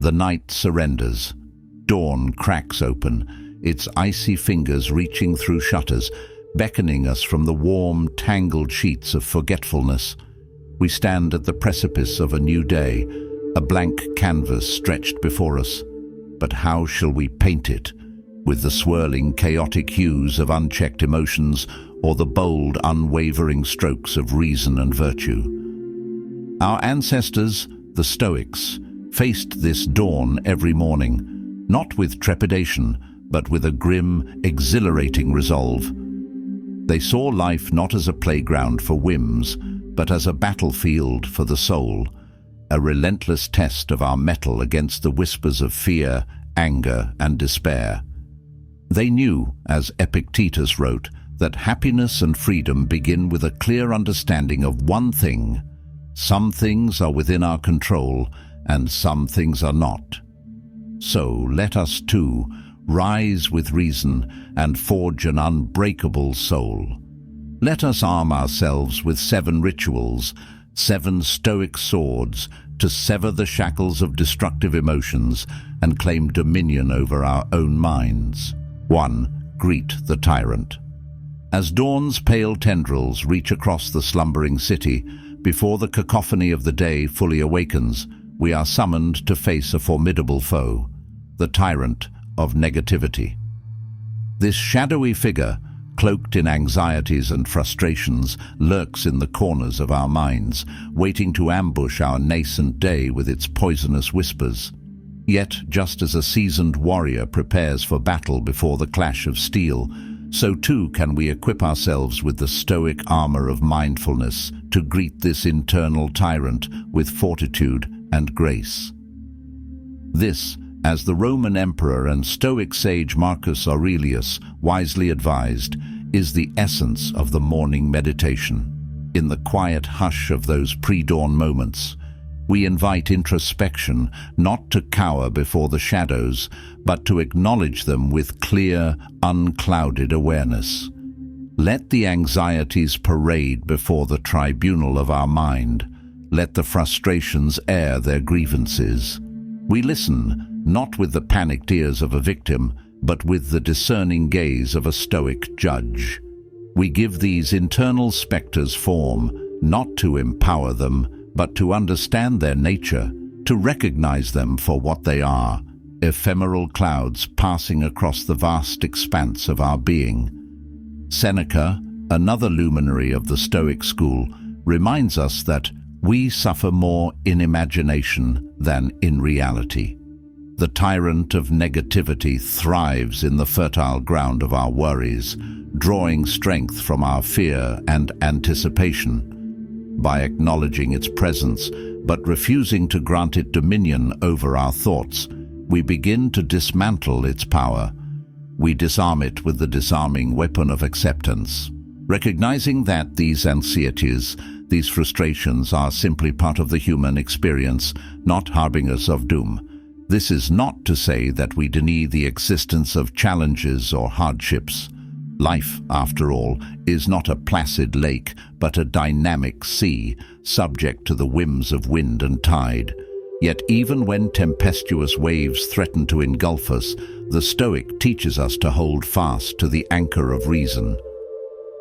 The night surrenders. Dawn cracks open, its icy fingers reaching through shutters, beckoning us from the warm, tangled sheets of forgetfulness. We stand at the precipice of a new day, a blank canvas stretched before us. But how shall we paint it? With the swirling, chaotic hues of unchecked emotions, or the bold, unwavering strokes of reason and virtue? Our ancestors, the Stoics, faced this dawn every morning, not with trepidation, but with a grim, exhilarating resolve. They saw life not as a playground for whims, but as a battlefield for the soul, a relentless test of our mettle against the whispers of fear, anger, and despair. They knew, as Epictetus wrote, that happiness and freedom begin with a clear understanding of one thing: some things are within our control, and some things are not. So let us too rise with reason and forge an unbreakable soul. Let us arm ourselves with 7 rituals, 7 Stoic swords, to sever the shackles of destructive emotions and claim dominion over our own minds. 1. Greet the tyrant. As dawn's pale tendrils reach across the slumbering city, before the cacophony of the day fully awakens, we are summoned to face a formidable foe, the tyrant of negativity. This shadowy figure, cloaked in anxieties and frustrations, lurks in the corners of our minds, waiting to ambush our nascent day with its poisonous whispers. Yet, just as a seasoned warrior prepares for battle before the clash of steel, so too can we equip ourselves with the Stoic armor of mindfulness to greet this internal tyrant with fortitude and grace. This, as the Roman emperor and Stoic sage Marcus Aurelius wisely advised, is the essence of the morning meditation. In the quiet hush of those pre-dawn moments, we invite introspection, not to cower before the shadows, but to acknowledge them with clear, unclouded awareness. Let the anxieties parade before the tribunal of our mind. Let the frustrations air their grievances. We listen, not with the panicked ears of a victim, but with the discerning gaze of a Stoic judge. We give these internal spectres form, not to empower them, but to understand their nature, to recognize them for what they are, ephemeral clouds passing across the vast expanse of our being. Seneca, another luminary of the Stoic school, reminds us that we suffer more in imagination than in reality. The tyrant of negativity thrives in the fertile ground of our worries, drawing strength from our fear and anticipation. By acknowledging its presence, but refusing to grant it dominion over our thoughts, we begin to dismantle its power. We disarm it with the disarming weapon of acceptance, recognizing that these anxieties, these frustrations are simply part of the human experience, not harbingers of doom. This is not to say that we deny the existence of challenges or hardships. Life, after all, is not a placid lake, but a dynamic sea, subject to the whims of wind and tide. Yet even when tempestuous waves threaten to engulf us, the Stoic teaches us to hold fast to the anchor of reason.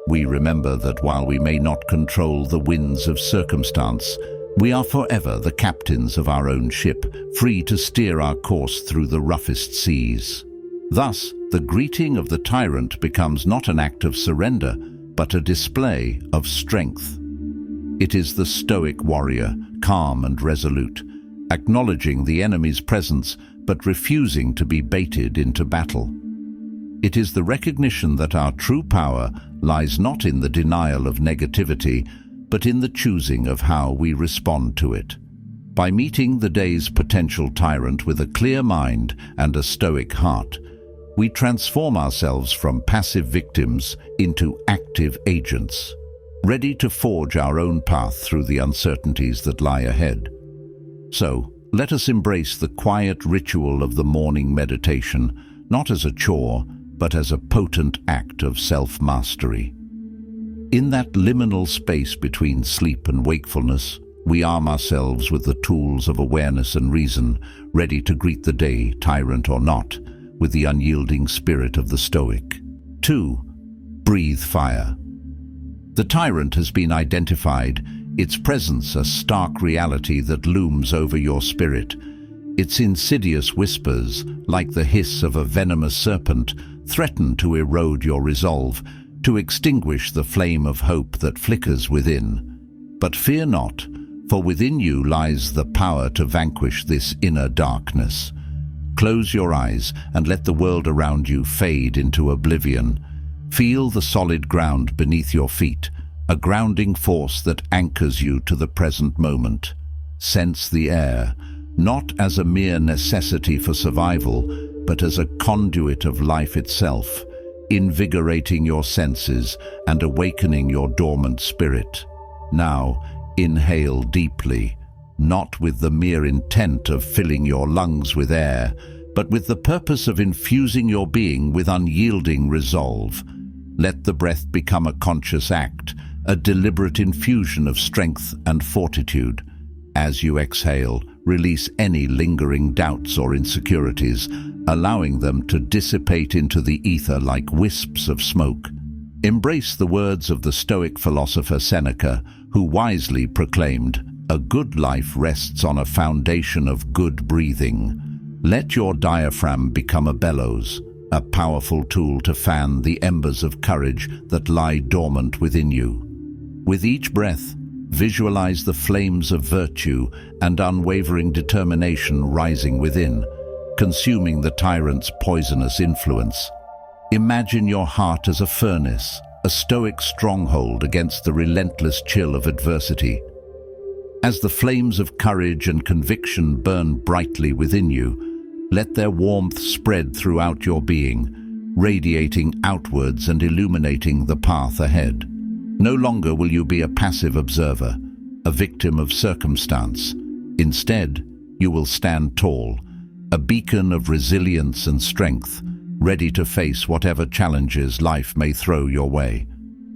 We remember that while we may not control the winds of circumstance, we are forever the captains of our own ship, free to steer our course through the roughest seas. Thus, the greeting of the tyrant becomes not an act of surrender, but a display of strength. It is the Stoic warrior, calm and resolute, acknowledging the enemy's presence, but refusing to be baited into battle. It is the recognition that our true power lies not in the denial of negativity, but in the choosing of how we respond to it. By meeting the day's potential tyrant with a clear mind and a Stoic heart, we transform ourselves from passive victims into active agents, ready to forge our own path through the uncertainties that lie ahead. So, let us embrace the quiet ritual of the morning meditation, not as a chore, but as a potent act of self-mastery. In that liminal space between sleep and wakefulness, We arm ourselves with the tools of awareness and reason, ready to greet the day, tyrant or not, with the unyielding spirit of the Stoic. 2. Breathe fire. The tyrant has been identified, its presence a stark reality that looms over your spirit. Its insidious whispers, like the hiss of a venomous serpent, threaten to erode your resolve, to extinguish the flame of hope that flickers within. But fear not, for within you lies the power to vanquish this inner darkness. Close your eyes and let the world around you fade into oblivion. Feel the solid ground beneath your feet, a grounding force that anchors you to the present moment. Sense the air, not as a mere necessity for survival, but as a conduit of life itself, invigorating your senses and awakening your dormant spirit. Now, inhale deeply, not with the mere intent of filling your lungs with air, but with the purpose of infusing your being with unyielding resolve. Let the breath become a conscious act, a deliberate infusion of strength and fortitude. As you exhale, release any lingering doubts or insecurities, allowing them to dissipate into the ether like wisps of smoke. Embrace the words of the Stoic philosopher Seneca, who wisely proclaimed, "A good life rests on a foundation of good breathing." Let your diaphragm become a bellows, a powerful tool to fan the embers of courage that lie dormant within you. With each breath, visualize the flames of virtue and unwavering determination rising within, consuming the tyrant's poisonous influence. Imagine your heart as a furnace, a stoic stronghold against the relentless chill of adversity. As the flames of courage and conviction burn brightly within you, let their warmth spread throughout your being, radiating outwards and illuminating the path ahead. No longer will you be a passive observer, a victim of circumstance. Instead, you will stand tall, a beacon of resilience and strength, ready to face whatever challenges life may throw your way.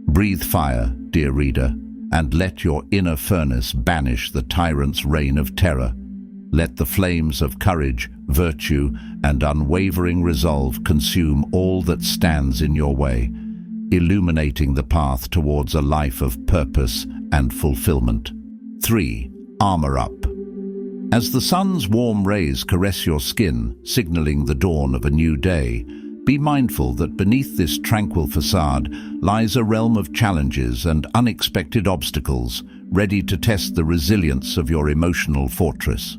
Breathe fire, dear reader, and let your inner furnace banish the tyrant's reign of terror. Let the flames of courage, virtue, and unwavering resolve consume all that stands in your way, illuminating the path towards a life of purpose and fulfillment. 3. Armor up. As the sun's warm rays caress your skin, signaling the dawn of a new day, be mindful that beneath this tranquil facade lies a realm of challenges and unexpected obstacles, ready to test the resilience of your emotional fortress.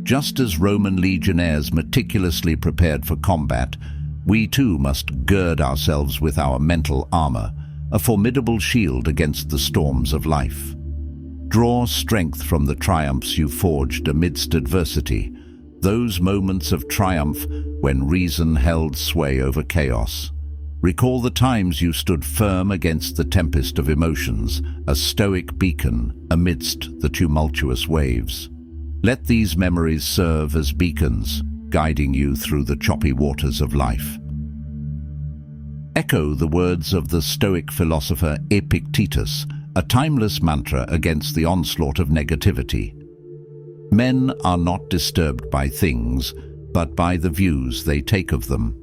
Just as Roman legionnaires meticulously prepared for combat, we too must gird ourselves with our mental armor, a formidable shield against the storms of life. Draw strength from the triumphs you forged amidst adversity, those moments of triumph when reason held sway over chaos. Recall the times you stood firm against the tempest of emotions, a stoic beacon amidst the tumultuous waves. Let these memories serve as beacons, guiding you through the choppy waters of life. Echo the words of the Stoic philosopher Epictetus, a timeless mantra against the onslaught of negativity. Men are not disturbed by things, but by the views they take of them.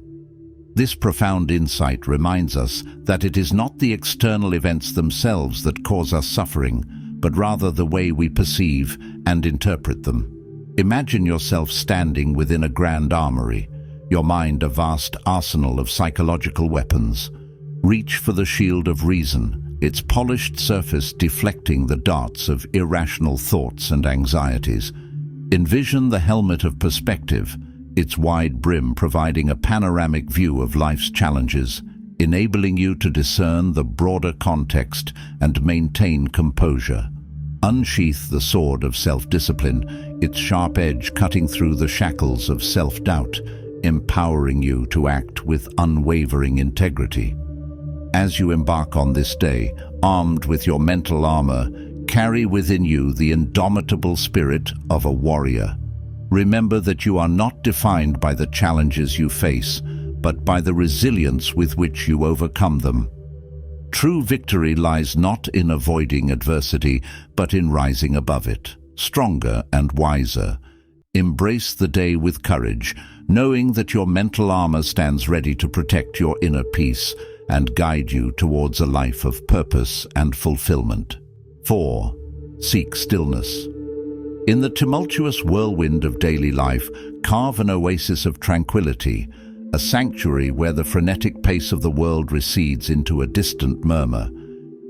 This profound insight reminds us that it is not the external events themselves that cause us suffering, but rather the way we perceive and interpret them. Imagine yourself standing within a grand armory, your mind a vast arsenal of psychological weapons. Reach for the shield of reason, its polished surface deflecting the darts of irrational thoughts and anxieties. Envision the helmet of perspective, its wide brim providing a panoramic view of life's challenges, enabling you to discern the broader context and maintain composure. Unsheath the sword of self-discipline, its sharp edge cutting through the shackles of self-doubt, empowering you to act with unwavering integrity. As you embark on this day, armed with your mental armor, carry within you the indomitable spirit of a warrior. Remember that you are not defined by the challenges you face, but by the resilience with which you overcome them. True victory lies not in avoiding adversity, but in rising above it, stronger and wiser. Embrace the day with courage, knowing that your mental armor stands ready to protect your inner peace and guide you towards a life of purpose and fulfillment. 4. Seek stillness. In the tumultuous whirlwind of daily life, carve an oasis of tranquility, a sanctuary where the frenetic pace of the world recedes into a distant murmur.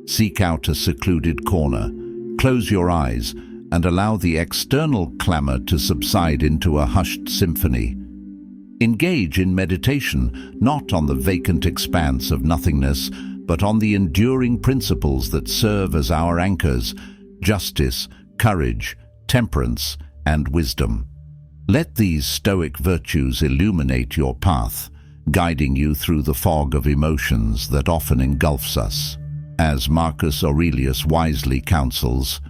Seek out a secluded corner, close your eyes, and allow the external clamor to subside into a hushed symphony. Engage in meditation, not on the vacant expanse of nothingness, but on the enduring principles that serve as our anchors: justice, courage, temperance, and wisdom. Let these Stoic virtues illuminate your path, guiding you through the fog of emotions that often engulfs us. As Marcus Aurelius wisely counsels,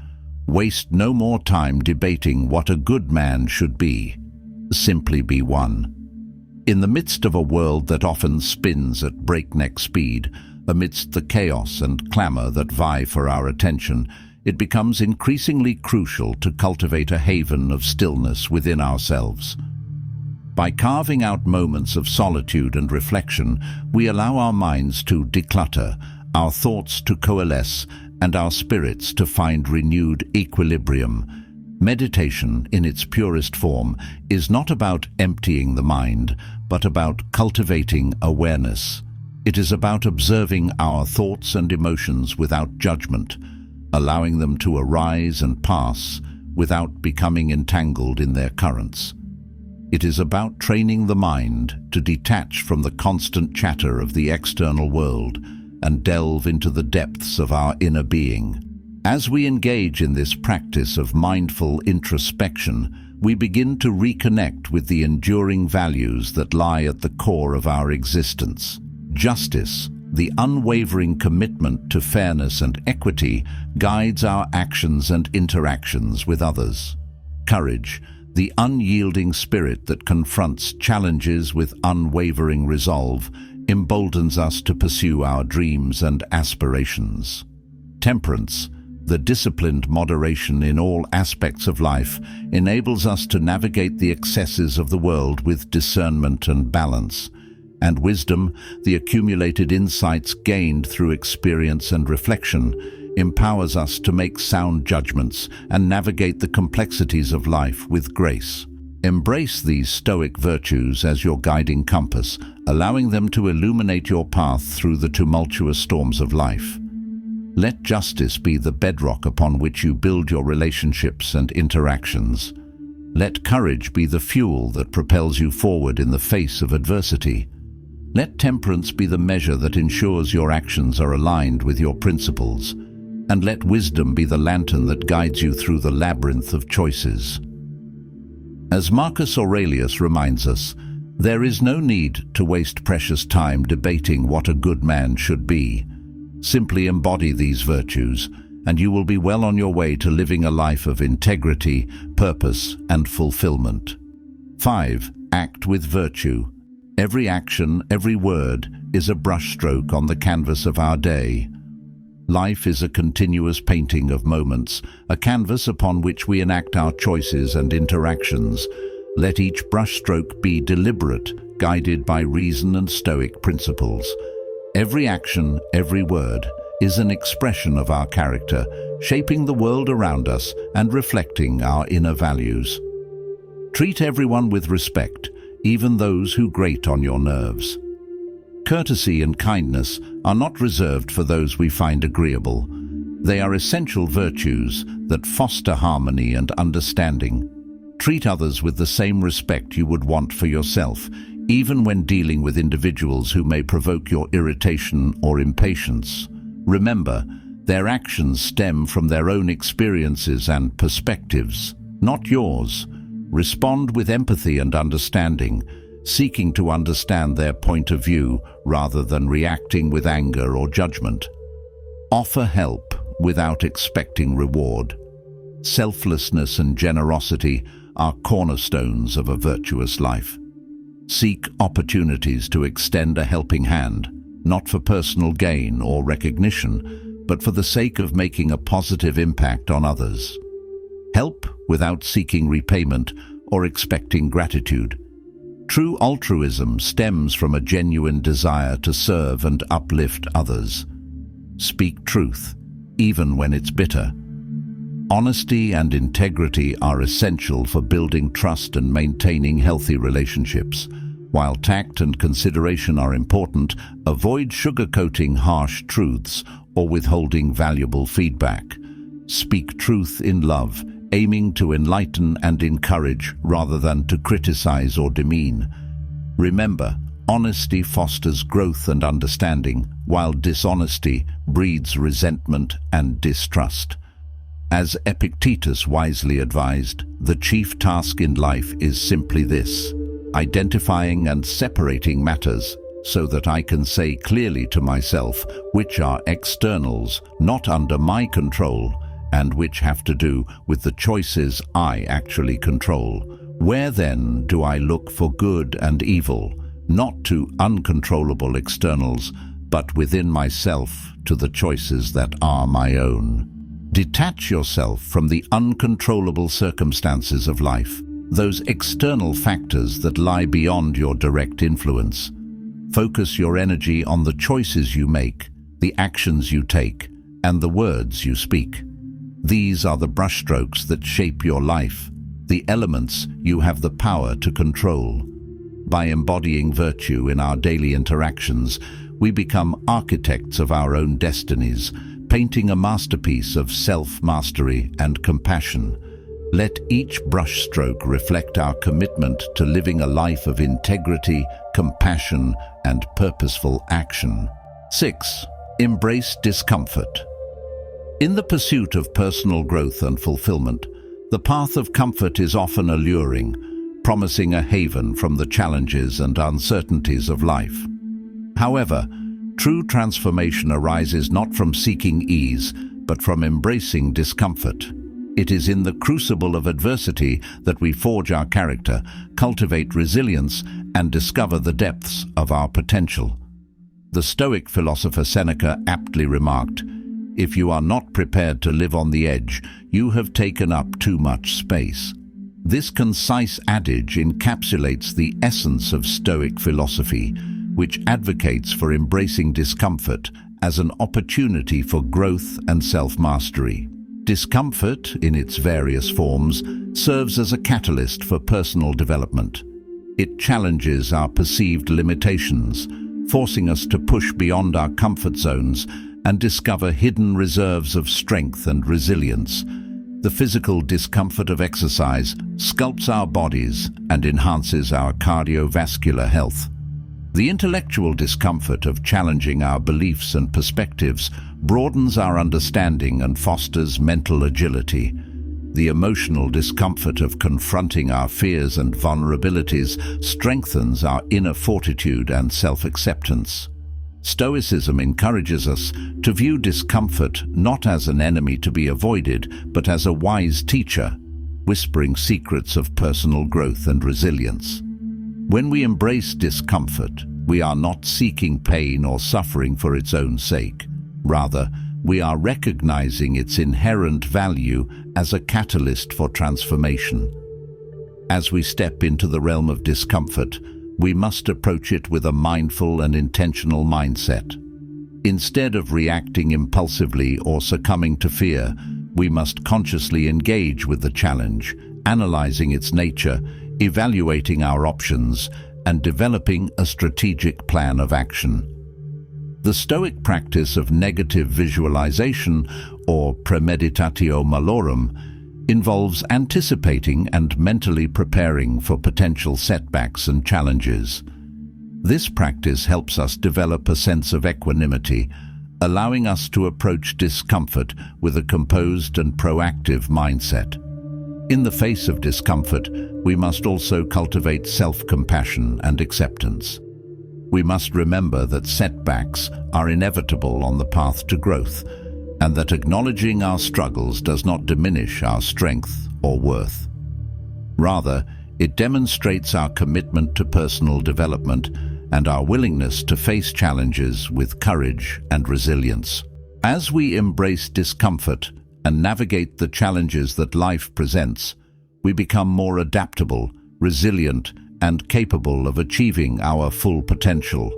waste no more time debating what a good man should be. Simply be one. In the midst of a world that often spins at breakneck speed, amidst the chaos and clamor that vie for our attention, it becomes increasingly crucial to cultivate a haven of stillness within ourselves. By carving out moments of solitude and reflection, we allow our minds to declutter, our thoughts to coalesce, and our spirits to find renewed equilibrium. Meditation, in its purest form, is not about emptying the mind, but about cultivating awareness. It is about observing our thoughts and emotions without judgment, allowing them to arise and pass without becoming entangled in their currents. It is about training the mind to detach from the constant chatter of the external world and delve into the depths of our inner being. As we engage in this practice of mindful introspection, we begin to reconnect with the enduring values that lie at the core of our existence. Justice, the unwavering commitment to fairness and equity, guides our actions and interactions with others. Courage, the unyielding spirit that confronts challenges with unwavering resolve, emboldens us to pursue our dreams and aspirations. Temperance, the disciplined moderation in all aspects of life, enables us to navigate the excesses of the world with discernment and balance. And wisdom, the accumulated insights gained through experience and reflection, empowers us to make sound judgments and navigate the complexities of life with grace. Embrace these Stoic virtues as your guiding compass, allowing them to illuminate your path through the tumultuous storms of life. Let justice be the bedrock upon which you build your relationships and interactions. Let courage be the fuel that propels you forward in the face of adversity. Let temperance be the measure that ensures your actions are aligned with your principles. And let wisdom be the lantern that guides you through the labyrinth of choices. As Marcus Aurelius reminds us, there is no need to waste precious time debating what a good man should be. Simply embody these virtues, and you will be well on your way to living a life of integrity, purpose, and fulfillment. 5. Act with virtue. Every action, every word, is a brushstroke on the canvas of our day. Life is a continuous painting of moments, a canvas upon which we enact our choices and interactions. Let each brushstroke be deliberate, guided by reason and Stoic principles. Every action, every word, is an expression of our character, shaping the world around us and reflecting our inner values. Treat everyone with respect, even those who grate on your nerves. Courtesy and kindness are not reserved for those we find agreeable. They are essential virtues that foster harmony and understanding. Treat others with the same respect you would want for yourself, even when dealing with individuals who may provoke your irritation or impatience. Remember, their actions stem from their own experiences and perspectives, not yours. Respond with empathy and understanding, seeking to understand their point of view rather than reacting with anger or judgment. Offer help without expecting reward. Selflessness and generosity are cornerstones of a virtuous life. Seek opportunities to extend a helping hand, not for personal gain or recognition, but for the sake of making a positive impact on others. Help without seeking repayment or expecting gratitude. True altruism stems from a genuine desire to serve and uplift others. Speak truth, even when it's bitter. Honesty and integrity are essential for building trust and maintaining healthy relationships. While tact and consideration are important, avoid sugarcoating harsh truths or withholding valuable feedback. Speak truth in love, aiming to enlighten and encourage rather than to criticize or demean. Remember, honesty fosters growth and understanding, while dishonesty breeds resentment and distrust. As Epictetus wisely advised, the chief task in life is simply this: identifying and separating matters so that I can say clearly to myself which are externals not under my control and which have to do with the choices I actually control. Where then do I look for good and evil, not to uncontrollable externals, but within myself to the choices that are my own? Detach yourself from the uncontrollable circumstances of life, those external factors that lie beyond your direct influence. Focus your energy on the choices you make, the actions you take, and the words you speak. These are the brushstrokes that shape your life, the elements you have the power to control. By embodying virtue in our daily interactions, we become architects of our own destinies, painting a masterpiece of self-mastery and compassion. Let each brushstroke reflect our commitment to living a life of integrity, compassion, and purposeful action. 6. Embrace discomfort. In the pursuit of personal growth and fulfillment, the path of comfort is often alluring, promising a haven from the challenges and uncertainties of life. However, true transformation arises not from seeking ease, but from embracing discomfort. It is in the crucible of adversity that we forge our character, cultivate resilience, and discover the depths of our potential. The Stoic philosopher Seneca aptly remarked, "If you are not prepared to live on the edge, you have taken up too much space." This concise adage encapsulates the essence of Stoic philosophy, which advocates for embracing discomfort as an opportunity for growth and self-mastery. Discomfort, in its various forms, serves as a catalyst for personal development. It challenges our perceived limitations, forcing us to push beyond our comfort zones and discover hidden reserves of strength and resilience. The physical discomfort of exercise sculpts our bodies and enhances our cardiovascular health. The intellectual discomfort of challenging our beliefs and perspectives broadens our understanding and fosters mental agility. The emotional discomfort of confronting our fears and vulnerabilities strengthens our inner fortitude and self-acceptance. Stoicism encourages us to view discomfort not as an enemy to be avoided, but as a wise teacher, whispering secrets of personal growth and resilience. When we embrace discomfort, we are not seeking pain or suffering for its own sake. Rather, we are recognizing its inherent value as a catalyst for transformation. As we step into the realm of discomfort, we must approach it with a mindful and intentional mindset. Instead of reacting impulsively or succumbing to fear, we must consciously engage with the challenge, analyzing its nature, evaluating our options, and developing a strategic plan of action. The Stoic practice of negative visualization, or premeditatio malorum, involves anticipating and mentally preparing for potential setbacks and challenges. This practice helps us develop a sense of equanimity, allowing us to approach discomfort with a composed and proactive mindset. In the face of discomfort, we must also cultivate self-compassion and acceptance. We must remember that setbacks are inevitable on the path to growth, and that acknowledging our struggles does not diminish our strength or worth. Rather, it demonstrates our commitment to personal development and our willingness to face challenges with courage and resilience. As we embrace discomfort and navigate the challenges that life presents, we become more adaptable, resilient, and capable of achieving our full potential.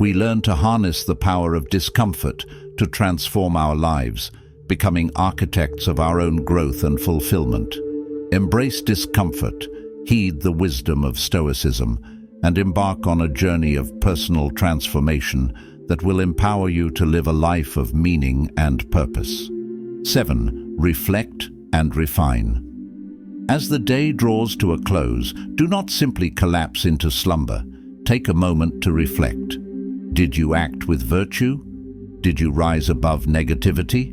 We learn to harness the power of discomfort to transform our lives, becoming architects of our own growth and fulfillment. Embrace discomfort, heed the wisdom of Stoicism, and embark on a journey of personal transformation that will empower you to live a life of meaning and purpose. 7. Reflect and refine. As the day draws to a close, do not simply collapse into slumber. Take a moment to reflect. Did you act with virtue? Did you rise above negativity?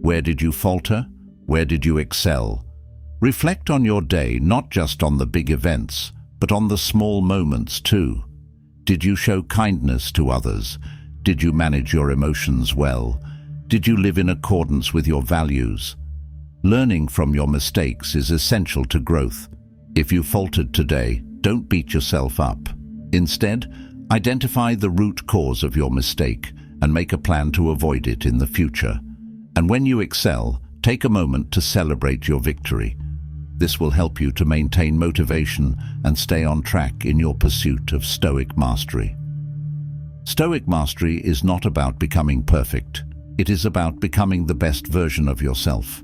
Where did you falter? Where did you excel? Reflect on your day, not just on the big events, but on the small moments too. Did you show kindness to others? Did you manage your emotions well? Did you live in accordance with your values? Learning from your mistakes is essential to growth. If you faltered today, don't beat yourself up. Instead, identify the root cause of your mistake and make a plan to avoid it in the future. And when you excel, take a moment to celebrate your victory. This will help you to maintain motivation and stay on track in your pursuit of Stoic mastery. Stoic mastery is not about becoming perfect. It is about becoming the best version of yourself.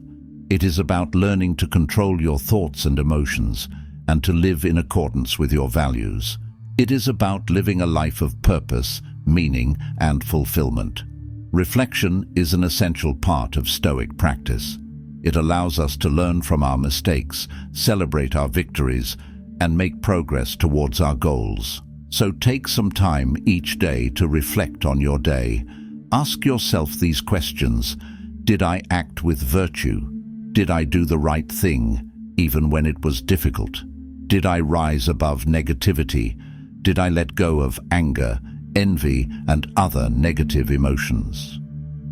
It is about learning to control your thoughts and emotions and to live in accordance with your values. It is about living a life of purpose, meaning, and fulfillment. Reflection is an essential part of Stoic practice. It allows us to learn from our mistakes, celebrate our victories, and make progress towards our goals. So take some time each day to reflect on your day. Ask yourself these questions. Did I act with virtue? Did I do the right thing, even when it was difficult? Did I rise above negativity? Did I let go of anger, envy, and other negative emotions?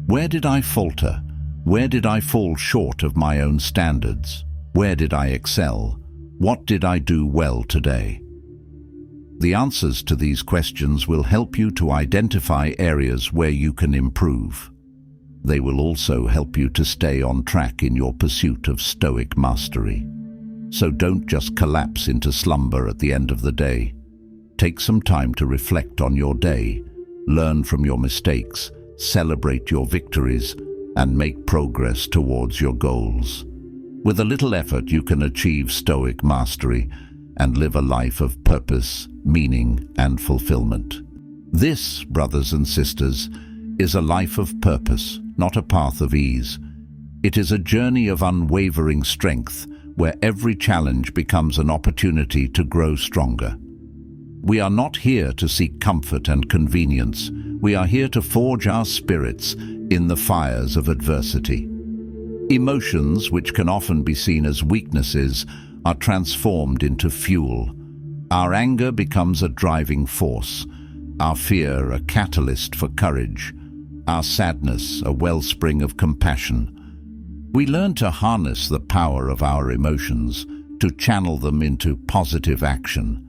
Where did I falter? Where did I fall short of my own standards? Where did I excel? What did I do well today? The answers to these questions will help you to identify areas where you can improve. They will also help you to stay on track in your pursuit of Stoic mastery. So don't just collapse into slumber at the end of the day. Take some time to reflect on your day, learn from your mistakes, celebrate your victories, and make progress towards your goals. With a little effort, you can achieve Stoic mastery and live a life of purpose, meaning, and fulfillment. This, brothers and sisters, is a life of purpose, not a path of ease. It is a journey of unwavering strength, where every challenge becomes an opportunity to grow stronger. We are not here to seek comfort and convenience. We are here to forge our spirits in the fires of adversity. Emotions, which can often be seen as weaknesses, are transformed into fuel. Our anger becomes a driving force, our fear a catalyst for courage, our sadness a wellspring of compassion. We learn to harness the power of our emotions, to channel them into positive action,